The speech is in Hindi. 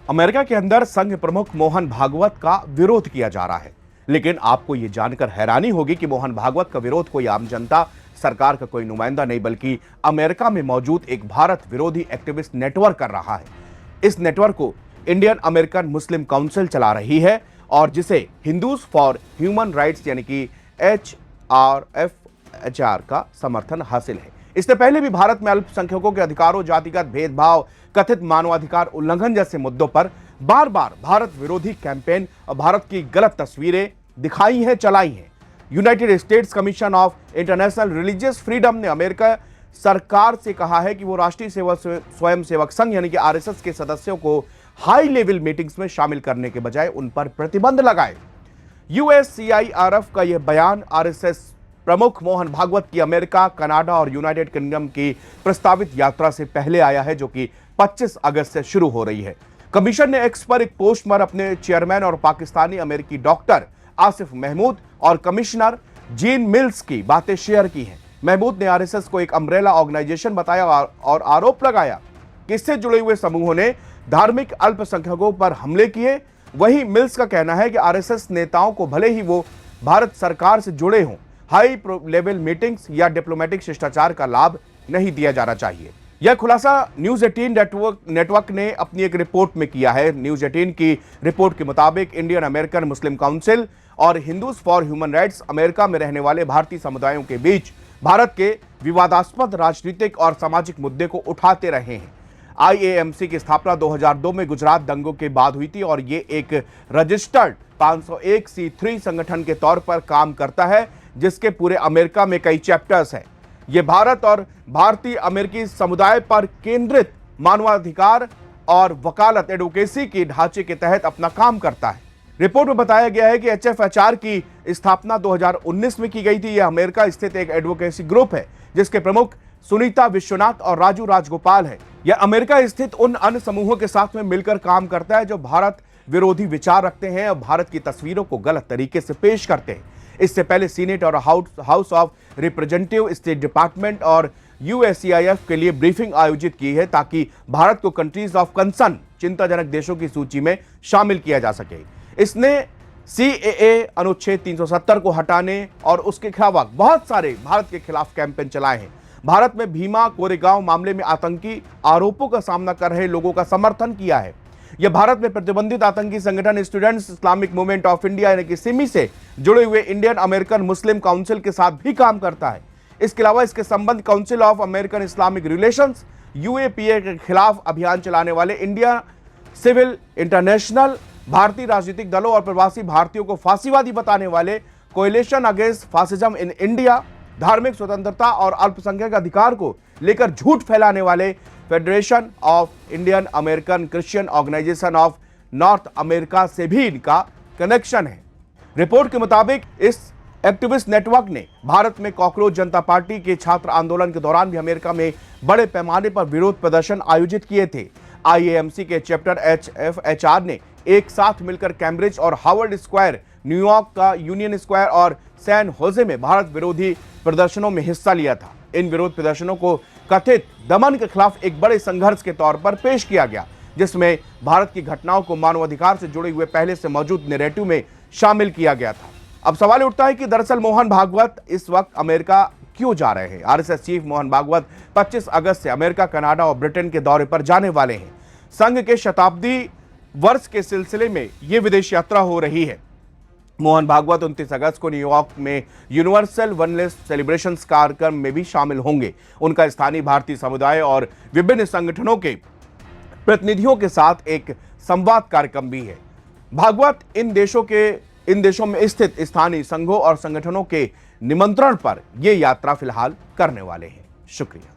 अमेरिका के अंदर संघ प्रमुख मोहन भागवत का विरोध किया जा रहा है, लेकिन आपको यह जानकर हैरानी होगी कि मोहन भागवत का विरोध कोई आम जनता, सरकार का कोई नुमाइंदा नहीं, बल्कि अमेरिका में मौजूद एक भारत विरोधी एक्टिविस्ट नेटवर्क कर रहा है। इस नेटवर्क को इंडियन अमेरिकन मुस्लिम काउंसिल चला रही है और जिसे हिंदूज फॉर ह्यूमन राइट्स यानी कि HRFHR का समर्थन हासिल है। इससे पहले भी भारत में अल्पसंख्यकों के अधिकारों, जातिगत भेदभाव, कथित मानवाधिकार उल्लंघन जैसे मुद्दों पर बार बार भारत विरोधी कैंपेन और भारत की गलत तस्वीरें दिखाई हैं, चलाई हैं। United states commission of international religious freedom ने अमेरिका सरकार से कहा है कि वो राष्ट्रीय स्वयंसेवक संघ यानी कि RSS के सदस्यों को हाई लेवल मीटिंग्स में शामिल करने के बजाय उन पर प्रतिबंध लगाए। USCIRF का यह बयान RSS प्रमुख मोहन भागवत की अमेरिका, कनाडा और यूनाइटेड किंगडम की प्रस्तावित यात्रा से पहले आया है, जो कि 25 अगस्त से शुरू हो रही है। कमीशन ने एक्स पर एक पोस्ट पर अपने चेयरमैन और पाकिस्तानी अमेरिकी डॉक्टर आसिफ महमूद और कमिश्नर जीन मिल्स की बातें शेयर की हैं। महमूद ने RSS को एक अम्ब्रेला ऑर्गेनाइजेशन बताया और आरोप लगाया कि इससे जुड़े हुए समूहों ने धार्मिक अल्पसंख्यकों पर हमले किए। वहीं मिल्स का कहना है कि RSS नेताओं को भले ही वो भारत सरकार से जुड़े हों, हाई लेवल मीटिंग्स या डिप्लोमेटिक शिष्टाचार का लाभ नहीं दिया जाना चाहिए। यह खुलासा न्यूज़ 18 नेटवर्क ने अपनी एक रिपोर्ट में किया है। न्यूज़ 18 की रिपोर्ट के मुताबिक इंडियन अमेरिकन मुस्लिम काउंसिल और Hindus for human rights America में रहने वाले भारतीय समुदायों के बीच भारत के विवादास्पद राजनीतिक और सामाजिक मुद्दे को उठाते रहे हैं। IAMC की स्थापना 2002 में गुजरात दंगों के बाद हुई थी और ये एक रजिस्टर्ड 501c3 संगठन के तौर पर काम करता है, जिसके पूरे अमेरिका में कई चैप्टर्स हैं। यह भारत और भारतीय अमेरिकी समुदाय पर केंद्रित मानवाधिकार और वकालत एडवोकेसी के ढांचे के तहत अपना काम करता है। रिपोर्ट में बताया गया है कि HFHR की स्थापना 2019 में की गई थी। यह अमेरिका स्थित एक एडवोकेसी ग्रुप है जिसके प्रमुख सुनीता विश्वनाथ और राजू राजगोपाल है। यह अमेरिका स्थित उन अन्य समूहों के साथ में मिलकर काम करता है जो भारत विरोधी विचार रखते हैं और भारत की तस्वीरों को गलत तरीके से पेश करते हैं। इससे पहले सीनेट और house of representative, state department और USCIF के लिए ब्रीफिंग आयोजित की है ताकि भारत को कंट्रीज ऑफ कंसर्न, चिंताजनक देशों की सूची में शामिल किया जा सके। इसने CAA अनुच्छेद 370 को हटाने और उसके खिलाफ बहुत सारे भारत के खिलाफ कैंपेन चलाए हैं। भारत में भीमा कोरेगांव मामले में आतंकी आरोपों का सामना कर रहे लोगों का समर्थन किया है। यह भारत में प्रतिबंधित आतंकी संगठन students Islamic movement of India यानी कि सिमी से जुड़े हुए इंडियन अमेरिकन मुस्लिम काउंसिल के साथ भी काम करता है। इसके अलावा इसके संबंध council of American Islamic relations UAPA के खिलाफ अभियान चलाने वाले इंडिया सिविल इंटरनेशनल, भारतीय राजनीतिक दलों और प्रवासी भारतीयों को फांसीवादी बताने वाले coalition against fascism in India, धार्मिक स्वतंत्रता और अल्पसंख्यक अधिकार को लेकर झूठ फैलाने वाले Federation of Indian American Christian Organisation of North America से भी इनका कनेक्शन है। रिपोर्ट के मुताबिक इस एक्टिविस्ट नेटवर्क ने भारत में कॉकरोच जनता पार्टी के छात्र आंदोलन के दौरान भी अमेरिका में बड़े पैमाने पर विरोध प्रदर्शन आयोजित किए थे। IAMC के चैप्टर HFHR ने एक साथ मिलकर कैम्ब्रिज और हार्वर्ड स्क्वायर, न्यूयॉर्क का यूनियन स्क्वायर और सैन होजे में भारत विरोधी प्रदर्शनों में हिस्सा लिया था। इन विरोध प्रदर्शनों को कथित दमन के खिलाफ एक बड़े संघर्ष के तौर पर पेश किया गया, जिसमें भारत की घटनाओं को मानवाधिकार से जुड़े हुए पहले से मौजूद नैरेटिव में शामिल किया गया था। अब सवाल उठता है कि दरअसल मोहन भागवत इस वक्त अमेरिका क्यों जा रहे हैं। RSS चीफ मोहन भागवत 25 अगस्त से अमेरिका, कनाडा और ब्रिटेन के दौरे पर जाने वाले हैं। संघ के शताब्दी वर्ष के सिलसिले में यह विदेश यात्रा हो रही है। मोहन भागवत 29 अगस्त को न्यूयॉर्क में यूनिवर्सल वननेस सेलिब्रेशंस कार्यक्रम में भी शामिल होंगे। उनका स्थानीय भारतीय समुदाय और विभिन्न संगठनों के प्रतिनिधियों के साथ एक संवाद कार्यक्रम भी है। भागवत इन देशों में स्थित स्थानीय संघों और संगठनों के निमंत्रण पर यह यात्रा फिलहाल करने वाले हैं। शुक्रिया।